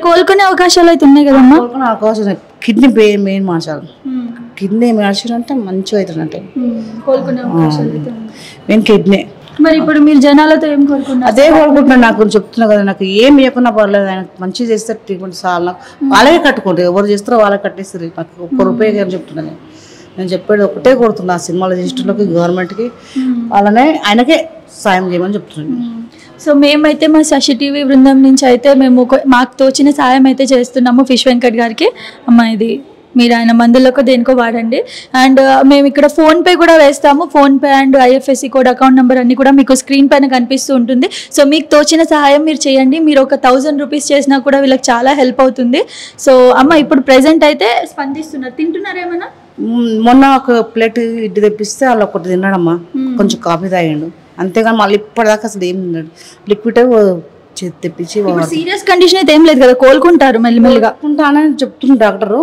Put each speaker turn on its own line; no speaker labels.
కోలుకునే అవకాశాలు అయితే ఉన్నాయి కదమ్మా?
కోలుకునే అవకాశం కిడ్నీ మెయిన్ మార్చాలి. కిడ్నీ మార్చాలంటే మంచిగా అవుతుందంటే
కోలుకునే అవకాశాలు అయితే
మెయిన్ కిడ్నీ.
మరి ఇప్పుడు మీరు జనాలతో ఏం కోరుకున్నారు?
అదే కోరుకుంటున్నాను. నాకు చెప్తున్నా కదా, నాకు ఏం ఇవ్వకున్నా పర్లేదు, ఆయన మంచిగా చేస్తే ట్రీట్మెంట్ చాలా నాకు వాళ్ళకే కట్టుకుంటారు. ఎవరు చేస్తారో వాళ్ళకి కట్టేస్తారు. నాకు ఒక్క రూపాయి అని చెప్తున్నాను. నేను చెప్పేది ఒకటే కోరుతున్నా, సినిమాల రిజిస్టర్లకి గవర్నమెంట్కి వాళ్ళనే ఆయనకే సాయం చేయమని చెప్తున్నాను.
సో మేమైతే మా శశి టీవీ బృందం నుంచి అయితే మేము మాకు తోచిన సాయం అయితే చేస్తున్నాము ఫిష్ వెంకట్ గారికి. అమ్మ ఇది మీరు ఆయన మందులకు దేనికో వాడండి. అండ్ మేము ఇక్కడ ఫోన్పే కూడా వేస్తాము. PhonePe and IFSC code account number అన్నీ కూడా మీకు స్క్రీన్ పైన కనిపిస్తూ ఉంటుంది. సో మీకు తోచిన సహాయం మీరు చేయండి. మీరు ఒక 1000 రూపీస్ చేసినా కూడా వీళ్ళకి చాలా హెల్ప్ అవుతుంది. సో అమ్మ ఇప్పుడు ప్రెజెంట్ అయితే స్పందిస్తున్నారు. తింటున్నారు ఏమన్నా?
మొన్న ఒక ప్లేట్ ఇడ్లీ తెప్పిస్తే వాళ్ళు ఒకటి తిన్నాడమ్మా, కొంచెం కాఫీ తాగాడు, అంతేగాని మళ్ళీ ఇప్పటిదాకా అసలు ఏం తిన్నాడు. లిక్విడ్ తెప్పించి
సీరియస్ కండిషన్ అయితే ఏం లేదు కదా, కోలుకుంటారు మెల్లిమెల్లిగా
అని చెప్తుంది డాక్టరు.